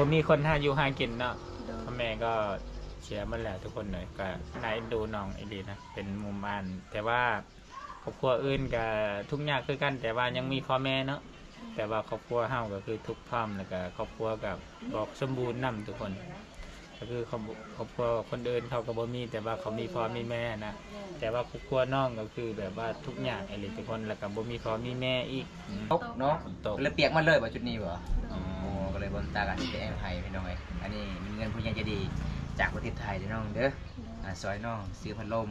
ผมมีคนหาอยู่หากินเนาะโดย พ่อแม่ก็เสียหมันแหละทุกคนเลยก็นายดูน้องไอรีนะเป็นมุมอ่านแต่ว่าครอบครัวอื่นก็ทุกอย่างคือกัน แต่ว่ายังมีพ่อแม่เนาะแต่ว่าครอบครัวเฮาก็คือทุกพร้อมแล้วก็ครอบครัวกับบอกสมบูรณ์นํทุกคนก็คือครอบครัวคนอื่นเขาก็บ่มีแต่ว่าเขามีพ่อมีแม่นะแต่ว่าครอบครัวน้องก็คือแบบว่าทุกอย่างไอรีทุกคนแล้วก็บ่มีพ่อมีแม่อีก ตกเนาะ ฝนตก เลยเปียกมันเลยว่าจุดนี้บ่ โดย โอ้ก็เลยบนตากันที่แอมไห้พี่น้องเอ้ยอันนี้มีเงินผู้ยังจะดีจากประเทศไทยเด้อน้องเด้อซอยน้องซื้อพัดลม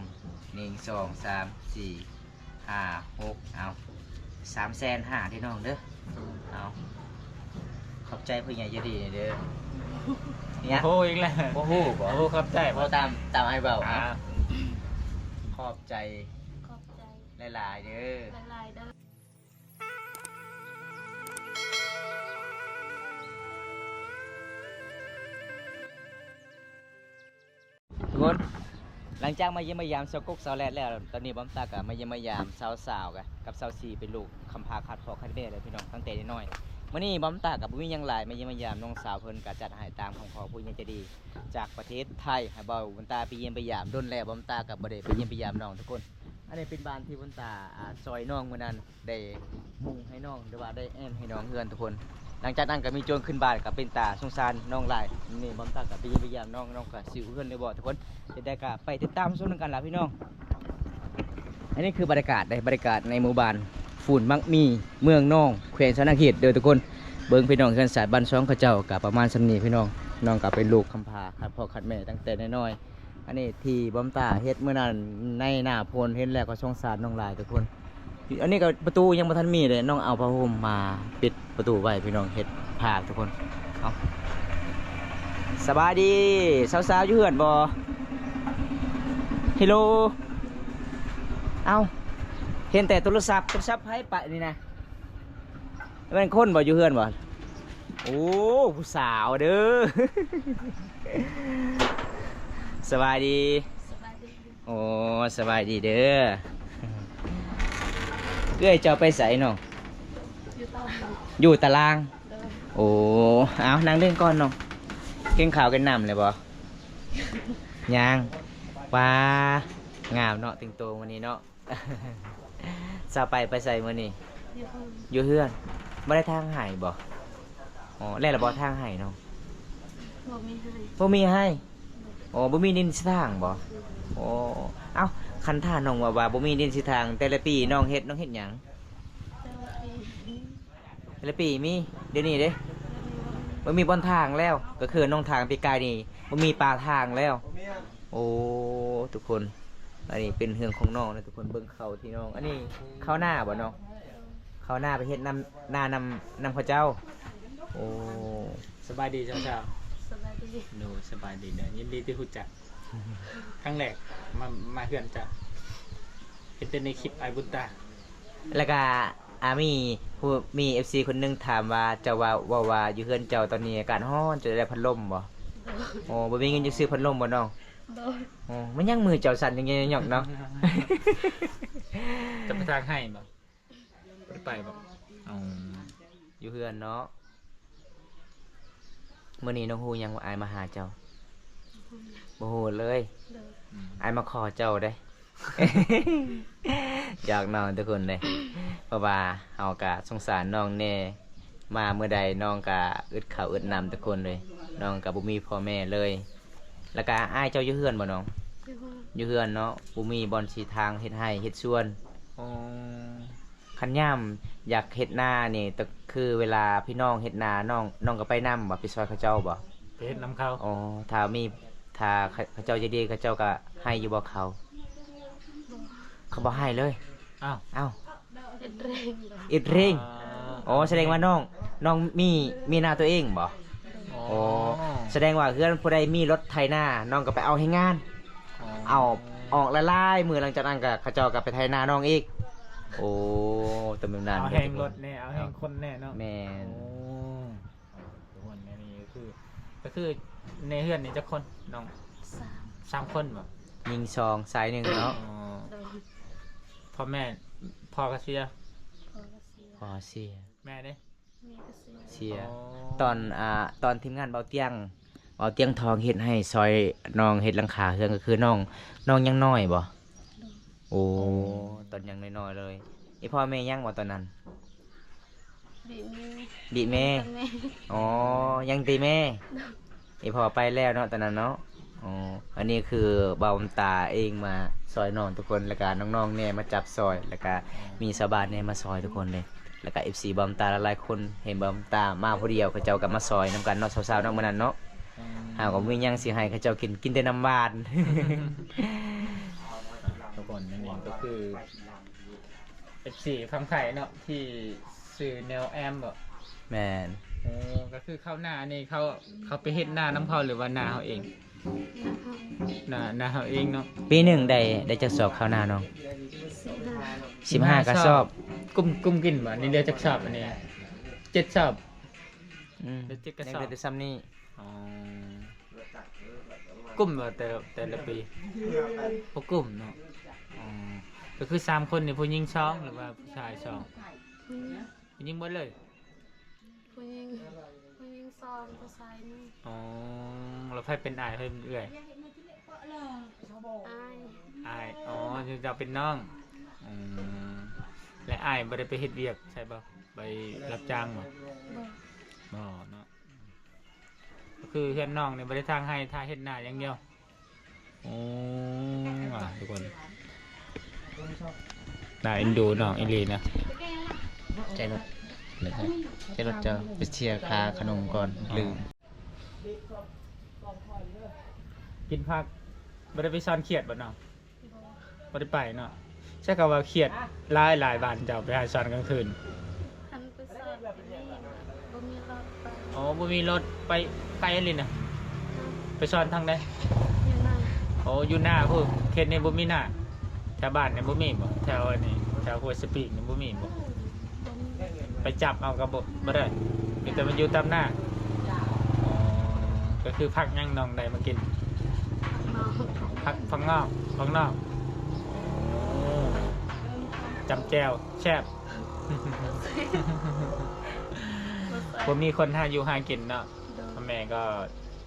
1 2 3 4 5 6เอา350,000ที่น้องเด้อเอาขอบใจผู้ใหญ่ใจดีเด้อเนี่ย โอ้อีกแล้ว บ่ฮู้บ่ โอ้ครับใจ บ่ตามไอ้เบา อ่า ขอบใจ ขอบใจ หลายๆเด้อ หลายๆเด้อ ทุกคนหลังจากมาเยี่ยมมายามเซากกเซาแรดแล้วตอนนี้บอมตากับมาเยี่ยมมายามสาวๆกับสาวสี่เป็นลูกคำพาคัดพอคัดเบ้เลยพี่น้องตั้งแต่น้อยมื่อนี้บอมตากับบุ้ยยังหลายมาเยี่ยมมายามน้องสาวเพิ่นกะจัดให้ตามของขอผู้ยังจะดี จากประเทศไทยให้เบาบอมตาไปเยี่ยมไปยามด้นแล้วบอมตากับบ่ได้ไปเยี่ยมไปยามน้องทุกคนอันนี้เป็นบ้านที่บอมตาซอยน้องเมื่อนั้นได้มุงให้น้องหรือว่าได้แอนให้น้องเฮือนทุกคน หลังจากนั้นก็มีโจรขึ้นบ้านกับเป็นตาสงสารน้องหลายนี่บอมตากับไปเยี่ยมไปยามน้องกับสิวเฮือนในบ่อทุกคนจะได้ก็ไปติดตามชมกันล่ะพี่น้องอันนี้คือบรรยากาศในหมู่บ้านฝุ่นมักมีเมืองน้องแขวงชนเขตเด้อทุกคนเบิ่งพี่น้องเฮือนสายบ้านช่องเขาเจ้ากับประมาณสำนีพี่น้องน้องกับเป็นลูกคำพาคัดพ่อคัดแม่ตั้งแต่น้อยๆอันนี้ที่บอมตาเฮ็ดเมื่อนั้นในหน้าพลเห็นแล้วก็สงสารน้องหลายทุกคนอันนี้ก็ประตูยังบ่ทันมีเลยน้องเอาผ้าห่มมาปิดประตูไว้พี่น้องเฮ็ดภาพทุกคนเอาสบายดีสาวๆอยู่เฮือนบ่ฮัลโหลเอาเห็นแต่โทรศัพท์ให้ปะนี่นะเป็นคนบ่อยู่เฮือนบ่โอ้ผู้สาวเด้อ สบายดี สบายดี โอ้สบายดีเด้อเอ้ยเจ้าไปใส่น้อง อยู่ตามหมู่ อยู่ตาราง เด้อ โอ้เอานั่งเล่นก่อนน้องกินข้าวกินน้ำเลยบ่ยางว้างามเนาะติงโตวันนี้เนาะ สาไปใส่มื้อนี้ อยู่ห้อง อยู่เฮือนบ่ได้ทางให้บ่อ๋อแล้วล่ะบ่ทางให้เนาะ บ่มีให้ บ่มีให้อ๋อบ่มีดินสิทางบ่โอ้เอ้าคันท่าน้องว่าบ่มีดินสิทางแต่ละปีน้องเฮ็ดหยัง เจ้าที่ แต่ละปีมีเดี๋ยวนี้เด้บ่มีบนทางแล้วก็คือน้องทางปีกายนี่บ่มีปลาทางแล้ว โอ้ทุกคนอันนี้เป็นเฮืองของน้องนะทุกคนเบิ่งเขาที่น้องอันนี้ข้าวหน้าบ่น้องข้าวหน้าไปเฮ็ดนำข้าวเจ้าโอ้ สบายดีเจ้า สบายดี หนูสบายดีเด้อยินดีที่รู้จักครั้งแรกมาเฮือนจ้ะเห็นแต่ในคลิปไอบุญตา แล้วก็มีผู้มี FC คนหนึงถามว่าเจ้าว่าอยู่เฮือนเจ้าตอนนี้อากาศร้อนจะได้พัดลมบ่ เด้อ โอ้บ่มีเงินจะซื้อพัดลมบ่น้อง เด้อ โอ้มันยังมือเจ้าสั่นยังไงหยอกเนาะ จะไปทางให้บ่ไปบ่อ๋อ อยู่เฮือนเนาะมื้อนี้น้องฮู้ยังว่าอายมาหาเจ้าบ่ฮู้เลย เด้อ อายมาขอเจ้าได้ อยากน้องทุกคนเลยเพราะว่าเฮากะสงสารน้องแน่มาเมื่อใดน้องกะอึดข้าวอึดน้ำทุกคนเลยน้องกะบ่มีพ่อแม่เลย แล้วก็อายเจ้าอยู่เฮือนบ่น้อง อยู่ห้อง อยู่เฮือนเนาะบ่มีบอนสีทางเฮ็ดให้เฮ็ดสวน อ๋อ คันย่ำอยากเฮ็ดนานี่แต่คือเวลาพี่น้องเฮ็ดนาน้องก็ไปนำบ่ไปซอยเขาเจ้าบ่ ไปเฮ็ดน้ำเขา อ๋อถ้าเขาเจ้าจะดีเขาเจ้าก็ให้อยู่บ่เขาเขาบ่ให้เลย อ้าว เอ้า เฮ็ดเร่งเด้อ อิดเร่งอ๋อแสดงว่าน้องมีนาตัวเองบ่ โอ้แสดงว่าเพื่อนผู้ใดมีรถไถนาน้องก็ไปเอาให้งาน เอาออกละลายมือหลังจากนั้นก็เขาเจ้าก็ไปไถนาน้องอีก โอ้ตำนาน เอาแห้งรถแน่เอาแห้งคนแน่เนาะ แม่น โอ้ทุกคนแน่นี่ก็คือในเฮือนนี่จะคนน้อง สาม 3 คนบ่ ยิงซองสายหนึ่งเนาะ อ๋อ เด้อ พ่อแม่พ่อก็เสีย พอก็เสีย พอเสีย แม่เด้ แ มีก็เสีย เสีย อ๋อ ตอนทีมงานเบาเตียงทองเฮ็ดให้ซอยน้องเฮ็ดหลังคาเฮือนก็คือน้องยังน้อยบ่ โดย โอ้ตอนยังน้อยๆเลยอีพ่อแม่ยังบ่ตอนนั้น บีมี บิแม่ แม่ อ๋อยังตีแม่อีพ่อไปแล้วเนาะตอนนั้นเนาะอ๋ออันนี้คือเบาตาเองมาซอยน้องทุกคนแล้วก็น้องๆเนี่ยมาจับซอยแล้วก็มีชาวบ้านเนี่ยมาซอยทุกคนเลยแล้วก็ FC เบาตาหลายๆคนเห็นเบาตามาผู้เดียวเขาเจ้าก็มาซอยนํกันเนาะสาวๆเนาะมื้อนั้นเนาะ หากว่ามีหยังสิให้เขาเจ้ากินแต่น้ำหวาน ทุกคนนั่นเองก็คือ F4 ฟังไทยเนาะที่สื่อแนวแอมบ่ แม่น โอ้ก็คือเข้าหน้านี่เขาไปเฮ็ดหน้าน้ำเขาหรือว่าหน้าเขาเอง หน้าเขาเองเนาะ ปีหนึ่งได้จักสอบข้าวหน้าน้อง 15กระสอบ กุ้มกินบ่นี่เดียวจักสอบอันนี้7สอบ อืม ได้7กระ ยัง สอบ ได้แต่ซ้ำนี้ อ๋อกุ้มบ่แต่ละปีบ่กุ้มเนาะอ๋อก็คือ3คนนี่ผู้หญิง2หรือว่าผู้ชาย2ผู้หญิงหมดเลย ผู้หญิงซองผู้ชายนี่ อ๋อแล้วไผเป็นอ้ายไผเป็นเอื้อย อาย อ้ายอ๋อจะเป็นน้องอืมและอ้ายบ่ได้ไปเฮ็ดเวียกใช่ป่ะไปรับจ้างบ่ บอก บ่เนาะก็คือเพื่อนน้องเนี่ยบ่ได้ทางให้ท่าเฮ็ดหน้าอย่างเดียวโอ้ทุกคนน่าเอ็นดูน้องอีหลีนะ ใจรถจะไปเชียร์คาขนมก่อนลืม กินผักบ่ได้ไปซ่อนเครียดบ่น้อง บอก บ่ได้ไปเนาะใช่คำว่าเครียดหลายบ้านเจ้าไปหาซ่อนกลางคืน คันไปสอบนี่บ่มีรถไป อ๋อบ่มีรถไปไกลเลยนะไปซ่อนทางใด อยู่หน้า โอ้อยู่หน้าพูดเขตนี้บ่มีหน้าแถวบ้านเนี่ยบ่มีบ่แถวอันนี้แถวห้วยสปีกนี่บ่มีบ่ บ่มี ไปจับเอากับบ่ได้มีแต่มันอยู่ตามหน้าอ๋อก็คือพักย่างนองใดมากิน น้อง พักฟังนอกโอ้จำแจวแซ่บ ผมมีคนหาอยู่หากินเนาะ โดย พ่อแม่ก็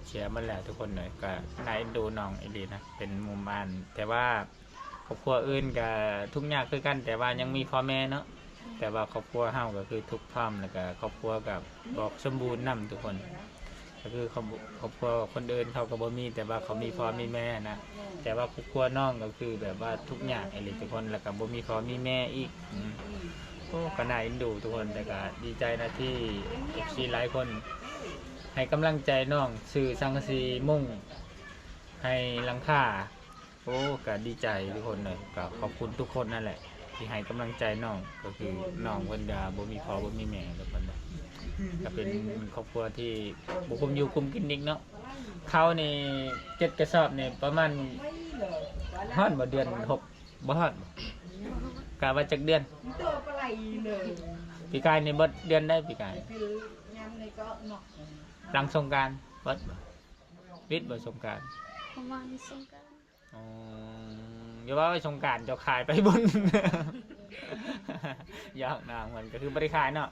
เชียร์มันแหละทุกคนหน่อยก็นายดูน้องไอดีนะเป็นมุมบ้านแต่ว่าครอบครัวอื่นก็ทุกอย่างคือกัน แต่ว่ายังมีพ่อแม่เนาะแต่ว่าครอบครัวเฮาก็คือทุกพร้อมแล้วก็ครอบครัวกับบอกสมบูรณ์นํทุกคน ก็คือครอบครัวคนอื่นเขาก็บ่มีแต่ว่าเขามีพ่อมีแม่นะแต่ว่าครอบครัวน้องก็คือแบบว่าทุกอย่างไอ้ทุกคนแล้วก็บ่มีพ่อมีแม่อีกโอ้ก็น่าเอ็นดูทุกคนแต่ก็ดีใจนะที่ FC หลายคนให้กำลังใจน้องซื้อสังกะสีมุ่งให้หลังคาโอ้ก็ดีใจทุกคนเลยก็ขอบคุณทุกคนนั่นแหละ ที่ให้กำลังใจน้องก็คือน้องเพิ่นก็บ่มีพ่อบ่มีแม่ทุกคนเลย ก็เป็นครอบครัวที่บุคุมอยู่คุมกินนิกเนาะเขานี่7กระสอบนี่ประมาณฮอดบ่เดือน6บ่ฮอดบ่กะว่าจักเดือนปีกายนี่บ่เดือนได้ปีกายหลังสงกรานต์บ่ปิดบ่สงกรานต์ ประมาณสงกรานต์ อ๋ออย่าว่าไปสงกรานต์เจ้าขายไปบุญ ยากนางมันก็คือบ่ได้ขายเนาะ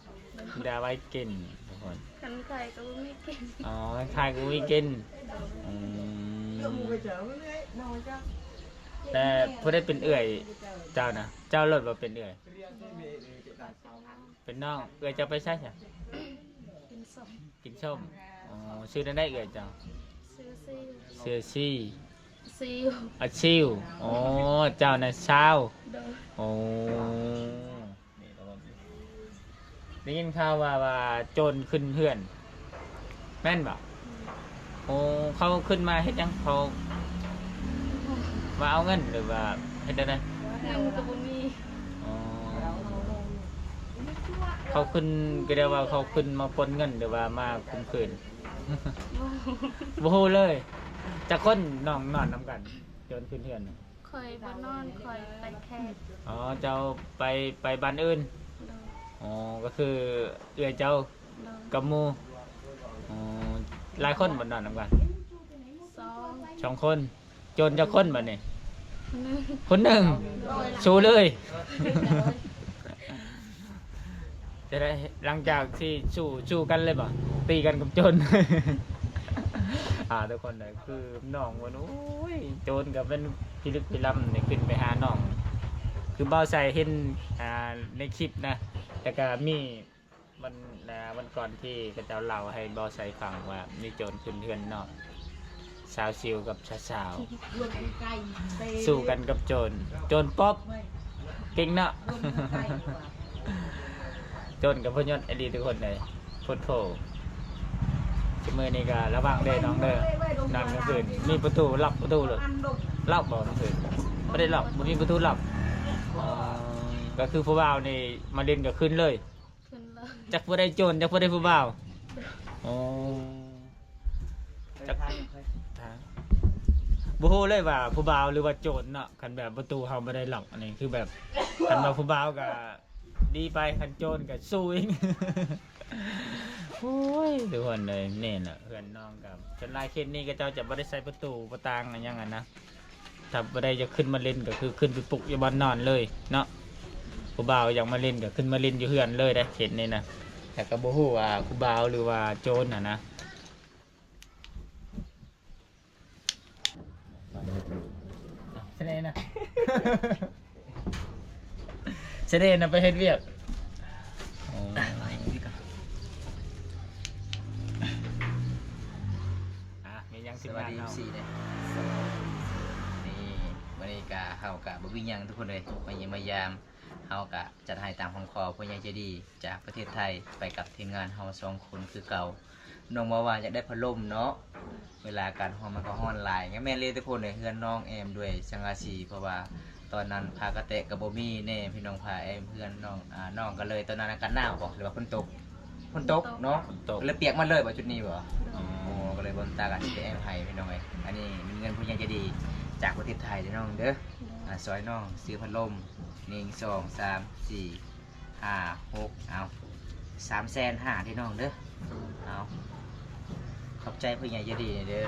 ได้ไว้กินทุกคน คันไข่ก็บ่มีกิน อ๋อขายกูไม่กินแต่ผู้ได้เป็นเอื่อยเจ้านะเจ้ารถว่าเป็นเอื่อยเป็นน้องเอื่อยจะไปใช่ไหม เป็นสม กินส้มอ๋อชื่อนั้นได้เอื่อยเจ้า ซื้อซี เสือซี่ ซีล อาชิวอ๋อเจ้าน่ะเช้า โดย โอ้ได้ยินข่าวว่าโจรขึ้นเพื่อนแม่นบ่โอ้เขาขึ้นมาเฮ็ดยังเขามาเอาเงินหรือว่าเฮ็ดอะไร เงินก็บ่มี อ๋อเขาขึ้นก็เรียกว่าเขาขึ้นมาปล้นเงินหรือว่ามาคุมขืน บ่ โบเลยจะคนน้องนอนน้ำกันโจนขึ้นเทือนน่ะ คอยบ่นอนคอยไปแค่ อ๋อเจ้าไปบ้านอื่น โดย อ๋อก็คือเอื้อเจ้า โดย กับหมูอ๋อหลายคนบ่นอนน้ำกัน สอง 2 คนโจนจะคนบ่เนี่ย หนึ่ง คนหนึ่ง โดย ชูเลย จะได้หลังจากที่สู้กันเลยบ่ตีกันกับโจร ทุกคนเลยคือน้องว่าโอ้ยโจรกับเป็นพิลึกพิลั่มเนี่ยขึ้นไปหาน้องคือเบาใส่เห็นในคลิปนะแต่ก็มีวันก่อนที่กระเจ้าเล่าให้เบาใส่ฟังว่ามีโจรขึ้นเทือนน้องสาวซิวกับสาวสู้กันกับโจรป๊อบเก่งเนาะ โจรกับพยศไอดีทุกคนเลยพุทโธชิมือนี่ก็ระวังเด้น้องเด้อนอนกลางคืนมีประตูล็อกประตูเลยล็อกบ่กลางคืนไม่ได้ล็อกมันมีประตูล็อกก็คือผู้บ่าวนี่มาเล่นก็ขึ้นเลย ขึ้นเลย จักผู้ได้โจรจักผู้ได้ผู้บ่าวจักบูฮู้เลยว่าผู้บ่าวหรือว่าโจรเนาะคันแบบประตูเขาไม่ได้ล็อกอันนี้คือแบบคันว่าผู้บ่าวก็ดีไปคันโจรก็สู้เอง โอ้ยทุกคนเลยเนี่ยน่ะเพื่อนน้องกับจนลายเคนนี่ก็เจ้าจะไม่ได้ใส่ประตูประตางอะไรอย่างนั้นนะถ้าไม่ได้จะขึ้นมาเล่นก็คือขึ้นไปปลุกอยู่บ้านนอนเลยเนาะผู้บ่าวอยากมาเล่นก็ขึ้นมาเล่นอยู่เฮือนเลยได้เห็นนี่นะแต่ก็บ่ฮู้ว่าผู้บ่าวหรือว่าโจรนะเสน่ห์นะ เสน่ห์นะไปเฮ็ดเวียกมียัง ส สิบ วัส งาน ดี เนาะ สี่เลยนี่วันนี้กะเฮากะบ่มีหยังทุกคนเลยมาเยี่ยมมายามเฮากะจัดให้ตามคำขอผู้ใหญ่ใจดีจากประเทศไทยไปกับทีมงานเฮา2 คนคือเก่าน้องว่าอยากได้พัดลมเนาะเวลาการฮ้อนมันก็ฮ้อนหลายงั้นแม่เลยทุกคนเลยเฮือนน้องแอมด้วยสังกะสีเพราะว่าตอนนั้นพากระเตะกับบ่มีแน่พี่น้องพาแอมเพื่อนน้องน้องก็เลยตอนนั้นอากาศหนาวบ่หรือว่าฝนตกเนาะ ตก เลยเปียกมาเลยบ่จุดนี้บ่ ก็เลยบนตากันที่แอมไห้พี่น้องเอ้ยอันนี้มีเงินผู้ใหญ่ใจดีจากประเทศไทยเด้อน้องเด้อซอยน้องซื้อพัดลม1 2 3 4 5 6เอา350,000ที่น้องเด้อเอาขอบใจผู้ใหญ่ใจดีเด้อ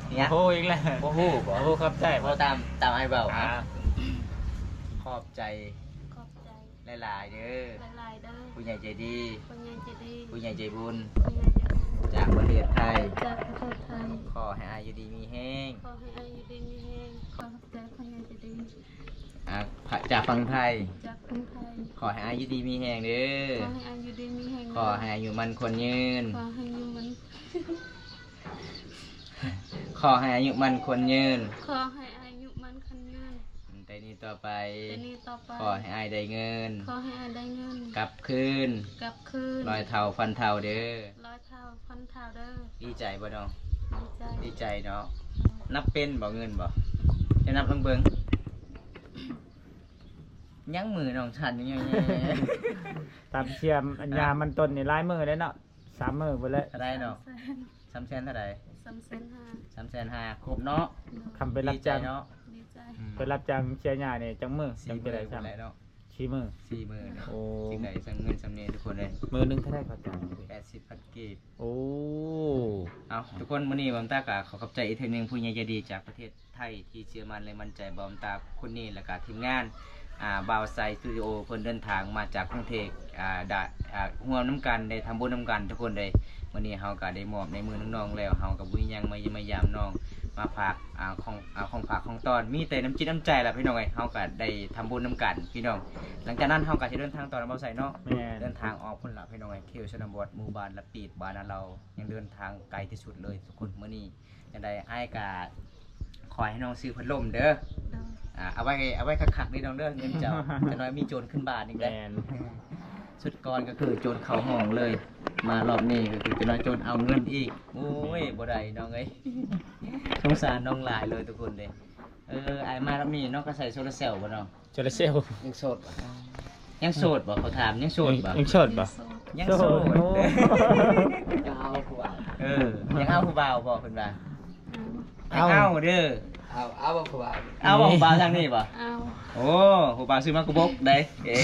เนี่ย โอ้อีกแล้ว บ่ฮู้บ่ โอ้ครับใจ บ่ตามให้เบา อ่า ขอบใจ ขอบใจ หลายๆเด้อ หลายๆเด้อ ผู้ใหญ่ใจดี คนยังจะดี ผู้ใหญ่ใจบุญ คนยังจะดี จากประเทศไทย จากประเทศไทย ขอให้อายุดีมีแห้ง ขอให้อายุดีมีแรงขอใจคนยังจะดี จากฝั่งไทย จากคนไทย ขอให้อายุดีมีแห้งเด้อ ขอให้อายุดีมีแรง ขอให้อายุมันคนยืน ขอให้อายุมัน ขอให้อายุมันคนยืน ขอให้อายุมันคันยืน แต่นี้ต่อไป แต่นี้ต่อไป ขอให้อายได้เงิน ขอให้อาได้เงิน กลับคืน กลับคืน รอยเท่าฟันเท่าเด้อ ร้อยเท่าพันเท่าเด้อ ดีใจบ่น้อง ดีใจ ดีใจเนาะ นับเป็นบ่เงินบ่จะนับลงเบิงยั้งมือน้องชันยังไง ตามเชียมอัญญามันต้นนี่ลายมือเลยเนาะ3 มือไปเลย เท่าไรเนาะ300,000เท่าไร 3,500,000 ครบเนาะ คำไปรับ ดีใจ จ้าง เนาะ ดีใจ ไปรับจ้างเชียร์หญ้าเนี่ยจังมือจังเป็นไร 4 ซ้ มื้อเนาะ ำชี้มือ 4 มื้อเนาะ โอ้ สิ่งใดสั่งเงินสำเนียงทุกคนเลย มือหนึงเท่าไหรเขาจ้าง 80,000กีบ โอ้ เอาทุกคนวันนี้บอมตากะขอขอบใจอีกทีหนึงผู้ใหญ่ใจดีจากประเทศไทยที่เชื่อมั่นและมั่นใจบอมตาคนนี้และก็ทีมงานบาวไซสตูดิโอเพิ่นเดินทางมาจากกรุงเทพร่วมน้ำกันได้ทำบุญน้ำกันทุกคนเลยวันนี้เฮาก็ได้มอบในมือน้องๆแล้วเฮากับบุญยังมายามน้องมาฝากของฝากของตอนมีแต่น้ำจิตน้ำใจล่ะพี่น้องเอ้ยเฮาก็ได้ทำบุญน้ำกันพี่น้องหลังจากนั้นเฮาก็จะเดินทางต่อบ่าวไซเนาะ แม่น เดินทางออกพุ่นละพี่น้องไอ้เที่ยวชนบทหมู่บ้านละปีดบ้านเรายังเดินทางไกลที่สุดเลยทุกคนมื้อนี้ยังได้อ้ายกาคอยให้น้องซื้อพัดลมเด้อ เด้อ เอาไว้คักๆนี่น้องเด้อเงินเจ้า จะน้อยมีโจรขึ้นบ้านอีก แม แล้ว น สุดก่อนก็คือโจรเข้าห้องเลย มารอบนี้ก็คือจะน้อยโจรเอาเงินอีกโอ้ยบ่ได้น้องเอ้ย สงสารน้องหลายเลยทุกคนเลยไอ้มารอบนี้น้องก็ใส่โซลาร์เซลล์บ่น้อง จระเซล ยังโสดบ่ยังโสดบ่เขาถามยังโสดบ่ ยังโสดปะ โสด ยังโสด โอ้ ยังเอาผู้บ่าวยังเอาผู้บ่าวบ่เพิ่นว่า เอา ยังเอาเด้อ เอาบ่ผู้บ่าว เอาบ่ผู้บ่าวทางนี้บ่ เอา โอ้ผู้บ่าวซื้อมากระบกได้เอ้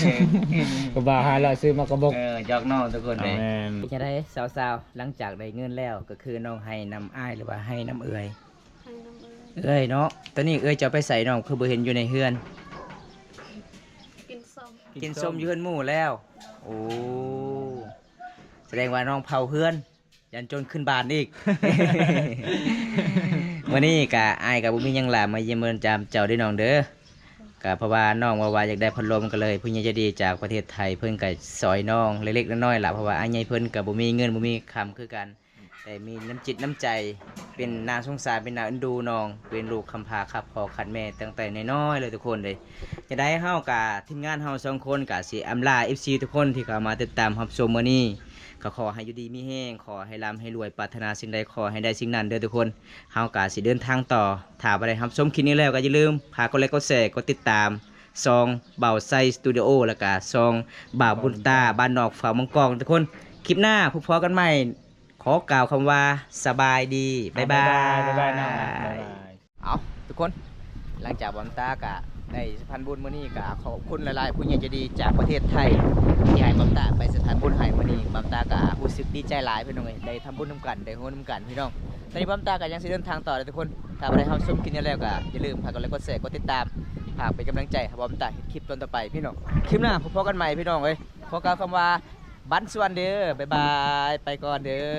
ก็บาหาละซื้อมากระบอก จอกน้องทุกคน แม เด้ น จะได้สาวๆหลังจากได้เงินแล้วก็คือน้องให้นำอ้ายหรือว่าให้น้ำเอื่อย ให้น้ำเอ้ย เอ้ยเนาะตอนนี้เอ้ยจะเอาไปใส่น้องคือบ่เห็นอยู่ในเฮือน กินส้ม กิ กินส้มอยืนหมู่แล้วโอ้แสดงว่าน้องเผาเพื่อนยันจนขึ้นบานอีก วันนี้กะอายกับบุมีหยังหลามาเยี่ยมเมืองจามเจ้าได้น้องเด้อกะเพราะว่าน้องว่าอยากได้พัดลมกันเลยผู้ใหญ่ใจดีจากประเทศไทยเพิ่นกะซอยน้องเล็กๆน้อยๆล่ะเพราะว่าอายใหญ่เพิ่นกะบ่มีเงินบ่มีคำคือกัน แต่มีน้ำจิตน้ำใจเป็นนาสงสารเป็นนาเอ็นดูน้องเป็นลูกคำพาขับพอขัดแม่ตั้งแต่น้อยๆเลยทุกคนเลยจะได้เฮากะทีมงานเฮาสองคนกะสิอำลา FC ทุกคนที่เข้ามาติดตามรับชมมื้อนี้ก็ขอให้อยู่ดีมีแห้งขอให้ร่ำให้รวยปรารถนาสิ่งใดขอให้ได้สิ่งนั้นเด้อทุกคนเฮากะสิเดินทางต่อถ้าบ่ได้รับชมคลิปนี้แล้วก็อย่าลืมพากดไลค์กดแชร์กดติดตามซองเบาไซสตูดิโอแล้วก็ซองบ่าวบุญตาบ้านนอกฝ่ามังกรทุกคนคลิปหน้าพบกันใหม่ขอกล่าวคำว่าสบายดีบ๊ายบาย บ๊ายบายน้องบ๊ายบาย เอาทุกคนหลังจากบอมตากะได้สถานบุญมื้อนี้กะขอบคุณหลายๆผู้ใหญ่ใจดีจากประเทศไทยที่ให้บอมตาไปสถานบุญให้มื้อนี้บอมตากะรู้สึกดีใจหลายพี่น้องเอ้ยได้ทำบุญนำกันได้โหนำกันพี่น้องตอนนี้บอมตากะยังสิเดินทางต่อเลยทุกคนถ้าบ่ได้เฮาชมคลิปนี้แล้วก็อย่าลืมฝากกดไลค์กดแชร์กดติดตามฝากเป็นกำลังใจให้บอมตาเฮ็ดคลิปตอนต่อไปพี่น้องคลิปหน้าพบกันใหม่พี่น้องเอ้ยขอกล่าวคำว่าบันสวนเด้อบ๊ายบายไปก่อนเด้อ